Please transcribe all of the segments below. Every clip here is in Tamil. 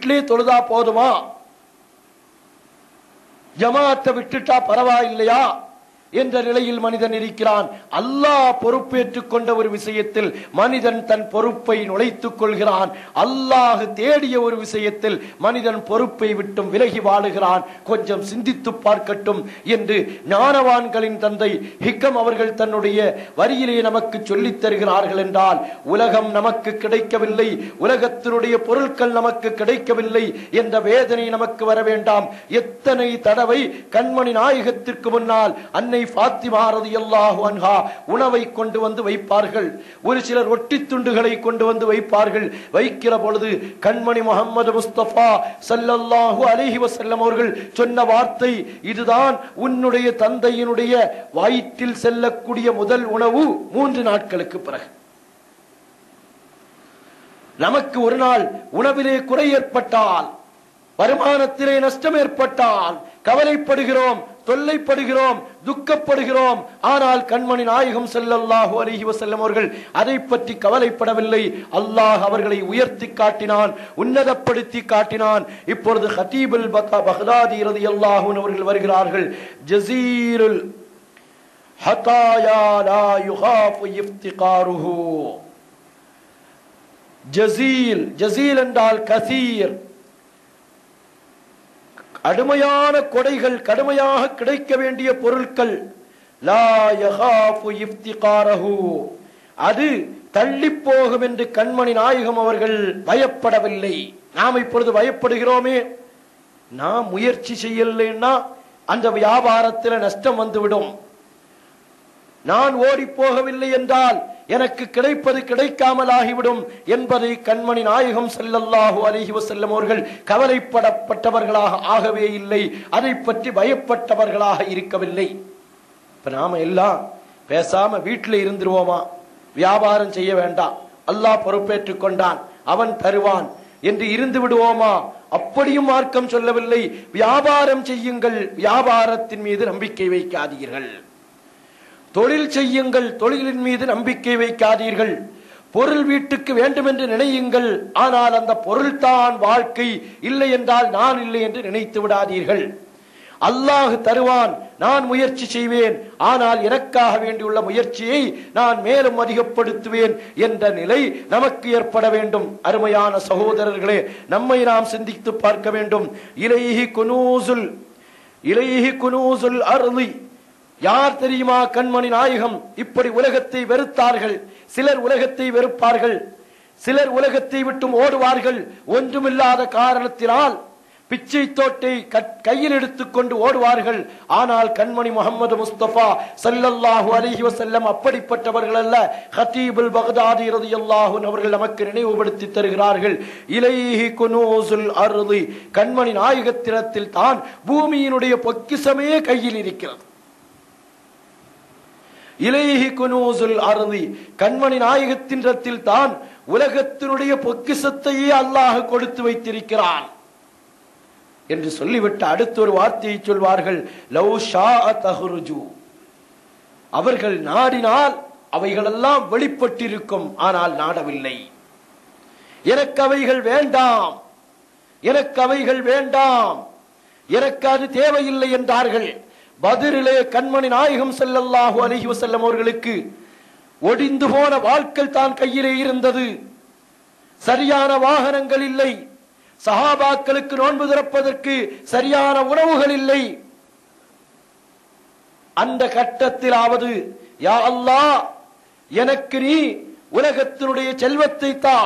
வீட்டிலே தொழுதா போதுமா, ஜமாத்தை விட்டுட்டா பரவாயில்லையா என்ற நிலையில் மனிதன் இருக்கிறான். அல்லாஹ் பொறுப்பேற்றுக் கொண்ட ஒரு விஷயத்தில் மனிதன் தன் பொறுப்பை நுழைத்துக் கொள்கிறான். அல்லாஹ் தேடிய ஒரு விஷயத்தில் மனிதன் பொறுப்பை விட்டும் விலகி வாழுகிறான். கொஞ்சம் சிந்தித்து பார்க்கட்டும் என்று ஞானவான்களின் தந்தை ஹிக்கம் அவர்கள் தன்னுடைய வரியிலே நமக்கு சொல்லித் தருகிறார்கள். என்றால் உலகம் நமக்கு கிடைக்கவில்லை, உலகத்தினுடைய பொருட்கள் நமக்கு கிடைக்கவில்லை என்ற வேதனை நமக்கு வர வேண்டாம். எத்தனை தடவை கண்மணி நாயகத்திற்கு முன்னால் அன்னை ஃபாத்திமா ரலியல்லாஹு அன்ஹா உணவை கொண்டு வந்து வைப்பார்கள். ஒரு சிலர் ரொட்டி துண்டுகளை கொண்டு வந்து வைப்பார்கள். வைக்கிற பொழுது கண்மணி முஹம்மது முஸ்தபா ஸல்லல்லாஹு அலைஹி வஸல்லம் அவர்கள் சொன்ன வார்த்தை இதுதான், உன்னுடைய தந்தையினுடைய வயிற்றில் செல்லக்கூடிய முதல் உணவு 3 நாட்களுக்கு பிறகு. நமக்கு ஒரு நாள் உணவிலே குறை ஏற்பட்டால், வருமானத்திலே நஷ்டம் ஏற்பட்டால் கவலைப்படுகிறோம், தொல்லைப்படுகிறோம், துக்கப்படுகிறோம். ஆனால் கண்மணி நாயகம் ஸல்லல்லாஹு அலைஹி வஸல்லம் அவர்கள் அதை பற்றி கவலைப்படவில்லை. அல்லாஹ் அவர்களை உயர்த்தி காட்டினான், உன்னதப்படுத்தி காட்டினான். இப்பொழுது ஹதீபுல் பக்தாதி ரலியல்லாஹு அன்ஹு அவர்கள் வருகிறார்கள். ஜஸீருல் ஹதாயா லா யுகாஃபு இஃப்திகாருஹு. ஜஸீல், ஜஸீல் என்றால் கசீர், கடுமையான கொடைகள், கடுமையாக கிடைக்க வேண்டிய பொருட்கள். லா யகாஃபு இஃப்திகாரஹு, அது தள்ளி போகும் என்று கண்மணி நாயகம் அவர்கள் பயப்படவில்லை. நாம் இப்பொழுது பயப்படுகிறோமே, நாம் முயற்சி செய்யலைன்னா அந்த வியாபாரத்தில் நஷ்டம் வந்துவிடும், நான் ஓடி போகவில்லை என்றால் எனக்கு கிடைப்பது கிடைக்காமல் ஆகிவிடும் என்பதை கண்மணி நாயகம் ஸல்லல்லாஹு அலைஹி வஸல்லம் அவர்கள் கவலைப்படப்பட்டவர்களாக ஆகவே இல்லை, அதை பற்றி பயப்பட்டவர்களாக இருக்கவில்லை. இப்ப நாம எல்லாம் பேசாம வீட்டில் இருந்துருவோமா, வியாபாரம் செய்ய வேண்டாம், அல்லாஹ் பொறுப்பேற்றுக் கொண்டான், அவன் தருவான் என்று இருந்து விடுவோமா? அப்படியும் மார்க்கம் சொல்லவில்லை. வியாபாரம் செய்யுங்கள், வியாபாரத்தின் மீது நம்பிக்கை வைக்காதீர்கள். தொழில் செய்யுங்கள், தொழிலின் மீது நம்பிக்கை வைக்காதீர்கள். பொருள் வீட்டுக்கு வேண்டும் என்று நினையுங்கள், ஆனால் அந்த பொருள் தான் வாழ்க்கை, இல்லை என்றால் நான் இல்லை என்று நினைத்து விடாதீர்கள். அல்லாஹ் தருவான், நான் முயற்சி செய்வேன், ஆனால் எனக்காக வேண்டியுள்ள முயற்சியை நான் மேலும் அதிகப்படுத்துவேன் என்ற நிலை நமக்கு ஏற்பட வேண்டும். அருமையான சகோதரர்களே, நம்மை நாம் சிந்தித்து பார்க்க வேண்டும். இலைஹி குனூசுல் அர்லி, யார் தெரியுமா? கண்மணி நாயகம் இப்படி உலகத்தை வெறுத்தார்கள். சிலர் உலகத்தை வெறுப்பார்கள், சிலர் உலகத்தை விட்டும் ஓடுவார்கள். ஒன்றுமில்லாத காரணத்தினால் பிச்சை தோட்டை கையில் எடுத்துக்கொண்டு ஓடுவார்கள். ஆனால் கண்மணி முஹம்மது முஸ்தபா ஸல்லல்லாஹு அலைஹி வஸல்லம் அப்படிப்பட்டவர்கள் அல்ல. ஹதீபுல் பக்தாதி ரலியல்லாஹு அன்ஹு அவர்கள் நமக்கு நினைவுபடுத்தி தருகிறார்கள். இலைஹி குனூசுல் அர்லி, கண்மணி நாயகத்திடத்தில் தான் பூமியினுடைய பொக்கிஷமே கையில் இருக்கிறது. இலைஹி குனூசுல் அர்லி, கண்மணி நாயகத்தின் தான் உலகத்தினுடைய பொக்கிஷத்தையே அல்லாஹ் கொடுத்து வைத்திருக்கிறான் என்று சொல்லிவிட்டு அடுத்த ஒரு வார்த்தையை சொல்வார்கள். லவ் ஷாஅ தஹ்ருஜு, அவர்கள் நாடினால் அவைகளெல்லாம் வெளிப்பட்டிருக்கும், ஆனால் நாடவில்லை. எனக்கு அவைகள் வேண்டாம், எனக்கு அவைகள் வேண்டாம், எனக்கு அது தேவையில்லை என்றார்கள். பத்ரிலே கண்மணி நாயகம் ஸல்லல்லாஹு அலைஹி வஸல்லம் அவர்களுக்கு ஒடிந்து போன வாழ்க்கை தான் கையிலே இருந்தது. சரியான வாகனங்கள் இல்லை, சஹாபாக்களுக்கு நோன்பு திறப்பதற்கு சரியான உணவுகள் இல்லை. அந்த கட்டத்திலாவது யா அல்லாஹ், எனக்கு நீ உலகத்தினுடைய செல்வத்தை தா,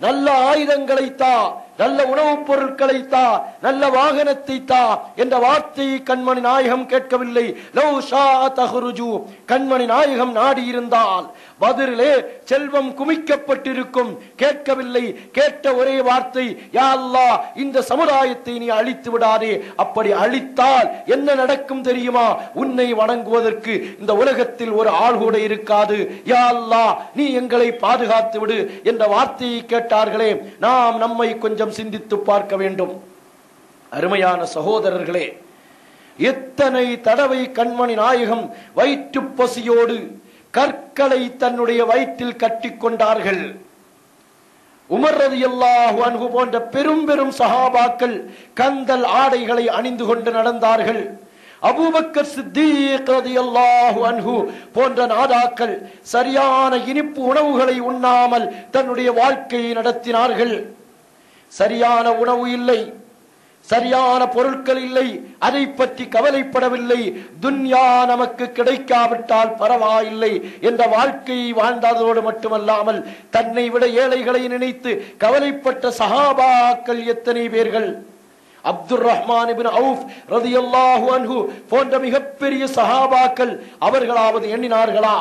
நல்ல ஆயுதங்களை தா, நல்ல உணவுப் பொருட்களை தா, நல்ல வாகனத்தை தா என்ற வார்த்தையை கண்மணி நாயகம் கேட்கவில்லை. லவ் ஷாஅ தஹ்ருஜு, கண்மணி நாயகம் நாடி இருந்தால் பத்ரிலே செல்வம் குமிக்கப்பட்டிருக்கும். கேட்கவில்லை. கேட்ட ஒரே வார்த்தை, யா அல்லாஹ், இந்த சமுதாயத்தை நீ அழித்து விடாதே. அப்படி அழித்தால் என்ன நடக்கும் தெரியுமா? உன்னை வணங்குவதற்கு இந்த உலகத்தில் ஒரு ஆள் கூட இருக்காது. யா அல்லாஹ், நீ எங்களை பாதுகாத்து விடு என்ற வார்த்தையை கேட்டார்களே. நாம் நம்மை கொஞ்சம் சிந்தித்து பார்க்க வேண்டும். அருமையான சகோதரர்களே, எத்தனை தடவை கண்மணி நாயகம் வயிற்று பசியோடு கற்களை தன்னுடைய வயிற்றில் கட்டி கொண்டார்கள். உமர் ரலியல்லாஹு அன்ஹு போன்ற பெரும் பெரும் சஹாபாக்கள் கந்தல் ஆடைகளை அணிந்து கொண்டு நடந்தார்கள். அபூபக்கர் சித்தீக் ரலியல்லாஹு அன்ஹு போன்ற நாதாக்கள் சரியான இனிப்பு உணவுகளை உண்ணாமல் தன்னுடைய வாழ்க்கையை நடத்தினார்கள். சரியான உணவு இல்லை, சரியான பொருட்கள் இல்லை, அதை பற்றி கவலைப்படவில்லை. துன்யா நமக்கு கிடைக்காவிட்டால் பரவாயில்லை என்ற வாழ்க்கையை வாழ்ந்ததோடு மட்டுமல்லாமல் தன்னை விட ஏழைகளை நினைத்து கவலைப்பட்ட சஹாபாக்கள் எத்தனை பேர்கள்! அப்துர் ரஹ்மான் இப்னு அவுஃப் ரலியல்லாஹு அன்ஹு போன்ற மிகப்பெரிய சஹாபாக்கள் அவர்களாவது எண்ணினார்களா?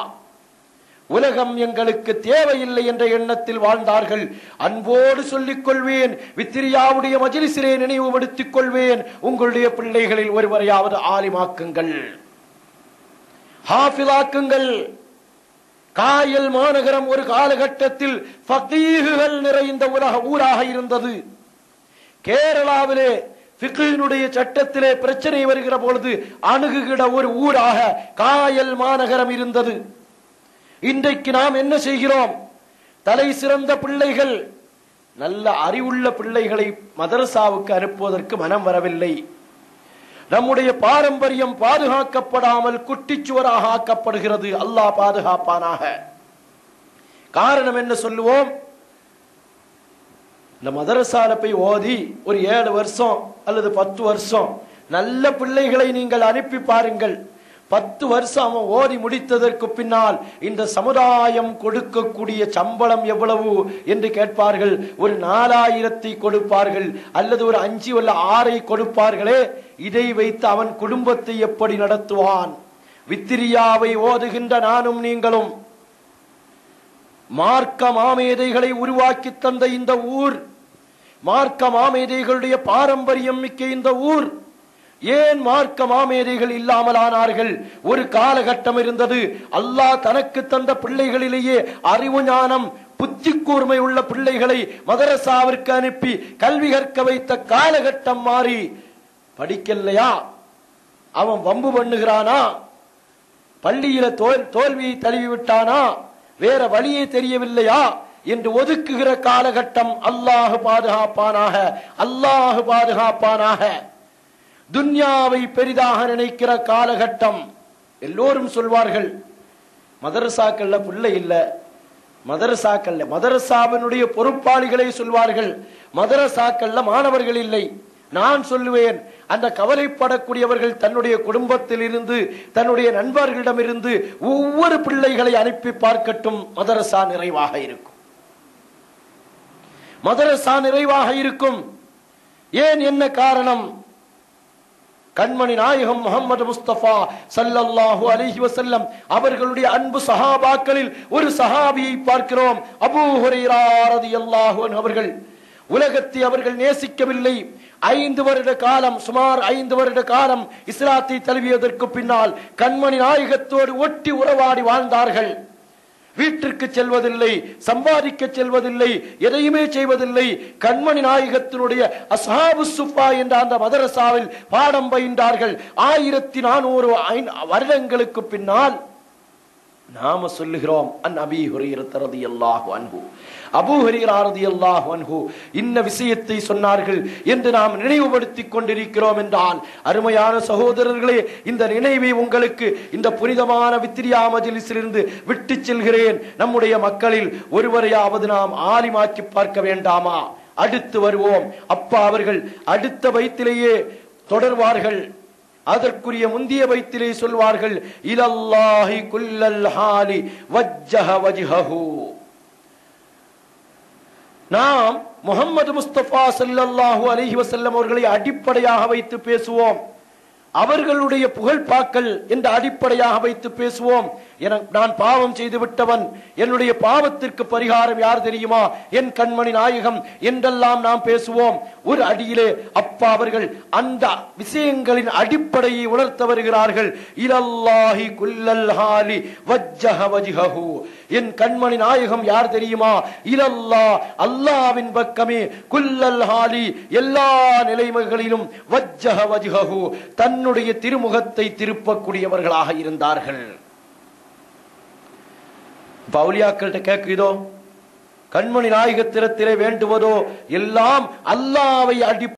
உலகம் எங்களுக்கு தேவையில்லை என்ற எண்ணத்தில் வாழ்ந்தார்கள். அன்போடு சொல்லிக் கொள்வேன், வித்திரியாவுடைய மஜ்லிஸிலே நினைவுபடுத்திக் கொள்வேன், உங்களுடைய பிள்ளைகளில் ஒருவரையாவது ஆலிமாக்குங்கள், ஹாஃபிலாக்குங்கள். காயல் மாநகரம் ஒரு காலகட்டத்தில் ஃபகீஹுகள் நிறைந்த ஊராக இருந்தது. கேரளாவிலே ஃபிக்ஹினுடைய சட்டத்திலே பிரச்சனை வருகிற பொழுது அணுகுகிற ஒரு ஊராக காயல் மாநகரம் இருந்தது. இன்றைக்கு நாம் என்ன செய்கிறோம்? தலை சிறந்த பிள்ளைகள், நல்ல அறிவுள்ள பிள்ளைகளை மதரசாவுக்கு அனுப்புவதற்கு மனம் வரவில்லை. நம்முடைய பாரம்பரியம் பாதுகாக்கப்படாமல் குட்டிச்சுவராக ஆக்கப்படுகிறது. அல்லாஹ் பாதுகாப்பானாக. காரணம் என்ன சொல்லுவோம்? இந்த மதரசால போய் ஓதி ஒரு 7 வருஷம் அல்லது 10 வருஷம் நல்ல பிள்ளைகளை நீங்கள் அனுப்பி பாருங்கள். 10 வருஷம் அவன் ஓதி முடித்ததற்கு பின்னால் இந்த சமுதாயம் கொடுக்கக்கூடிய சம்பளம் எவ்வளவு என்று கேட்பார்கள். ஒரு 4000 கொடுப்பார்கள் அல்லது ஒரு 5 அல்ல 6 கொடுப்பார்களே. இதை வைத்து அவன் குடும்பத்தை எப்படி நடத்துவான்? வித்திரியாவை ஓதுகின்ற நானும் நீங்களும் மார்க்க மாமேதைகளை உருவாக்கி தந்த இந்த ஊர், மார்க்க மாமேதைகளுடைய பாரம்பரியம் மிக்க இந்த ஊர், ஏன் மார்க்க மாமேதைகள் இல்லாமல் ஆனார்கள்? ஒரு காலகட்டம் இருந்தது. அல்லாஹ் தனக்கு தந்த பிள்ளைகளிலேயே அறிவு ஞானம் புத்தி கூர்மை உள்ள பிள்ளைகளை மதரசாவிற்கு அனுப்பி கல்வி கற்க வைத்த காலகட்டம் மாறி, படிக்கலையா அவன் வம்பு பண்ணுகிறானா, பள்ளியில தோல்வியை தழுவி விட்டானா, வேற வழியே தெரியவில்லையா என்று ஒதுக்குகிற காலகட்டம். அல்லாஹ் பாதுகாப்பானாக, அல்லாஹ் பாதுகாப்பானாக. துன்யாவை பெரிதாக நினைக்கிற காலகட்டம். எல்லோரும் சொல்வார்கள் மதரசாக்கள்ல பிள்ளை இல்ல, மதரசாக்கள்ல மதரசாவினுடைய பொறுப்பாளிகளை சொல்வார்கள் மதரசாக்கள்ல மாணவர்கள் இல்லை. நான் சொல்லுவேன், அந்த கவலைப்படக்கூடியவர்கள் தன்னுடைய குடும்பத்தில் இருந்து தன்னுடைய நண்பர்களிடமிருந்து ஒவ்வொரு பிள்ளைகளை அனுப்பி பார்க்கட்டும். மதரசா நிறைவாக இருக்கும், மதரசா நிறைவாக இருக்கும். ஏன், என்ன காரணம்? கண்மணி நாயகம் முஹம்மது முஸ்தபா ஸல்லல்லாஹு அலைஹி வஸல்லம் அவர்களுடைய அன்பு சஹாபாக்களில் ஒரு சஹாபியை பார்க்கிறோம். அபூ ஹுரைரா ரலியல்லாஹு அன்ஹு அவர்கள். உலகத்தை அவர்கள் நேசிக்கவில்லை. 5 வருட காலம், சுமார் 5 வருட காலம் இஸ்லாத்தை தழுவியதற்கு பின்னால் கண்மணி நாயகத்தோடு ஒட்டி உறவாடி வாழ்ந்தார்கள். வீட்டிற்கு செல்வதில்லை, சம்பாதிக்க செல்வதில்லை, எதையுமே செய்வதில்லை. கண்மணி நாயகத்தினுடைய அஸ்ஹாபு சுஃபா என்ற அந்த மதரசாவில் பாடம் பயின்றார்கள். 1400 வருடங்களுக்கு பின்னால் நாம சொல்லுகிறோம் அன் அபீ ஹுரைரா ரலியல்லாஹு அன்ஹு, அபூ ஹுரைரா ரலியல்லாஹு அன்ஹு இன்ன விஷயத்தை சொன்னார்கள் என்று நாம் நினைவுபடுத்திக் கொண்டிருக்கிறோம் என்றால், அருமையான சகோதரர்களே, இந்த நினைவை உங்களுக்கு இந்த புனிதமான வித்ரியா மஜ்லிஸிலிருந்து விட்டு செல்கிறேன். நம்முடைய மக்களில் ஒருவரையாவது நாம் ஆலிமாக்கி பார்க்க வேண்டாமா? அடுத்து வருவோம். அப்பா அவர்கள் அடுத்த பைத்திலேயே தொடர்வார்கள். அதற்குரிய முந்திய பைத்திலே சொல்வார்கள், இலல்லாஹி குல்லல் ஹாலி வஜ்ஜஹ வஜ்ஹஹு. நாம் முஹம்மது முஸ்தபா ஸல்லல்லாஹு அலைஹி வஸல்லம் அவர்களை அடிப்படையாக வைத்து பேசுவோம். அவர்களுடைய புகழ்பாக்கள் என்ற அடிப்படையாக வைத்து பேசுவோம். நான் பாவம் செய்து விட்டவன், என்னுடைய பாவத்திற்கு பரிகாரம் யார் தெரியுமா? என் கண்மணி நாயகம் என்றெல்லாம் நாம் பேசுவோம். ஒரு அடியிலே அப்பா அவர்கள் அந்த விஷயங்களின் அடிப்படையை உணர்த்த வருகிறார்கள். இலல்லாஹி குல்லல் ஹாலி வஜ்ஜஹ வஜ்ஹஹு. என் கண்மணி நாயகம் யார் தெரியுமா? இலல்லாஹ், அல்லாஹ்வின் பக்கமே, குல்லல் ஹாலி, எல்லா நிலைமைகளிலும், வஜ்ஜஹ வஜ்ஹஹு, தன்னுடைய திருமுகத்தை திருப்பக்கூடியவர்களாக இருந்தார்கள். பவுலியாக்கள்கிட்ட கேட்குதோ, கண்மணி நாயகத்திடத்திலே வேண்டுவதோ எல்லாம் அல்லாஹ்வை அடி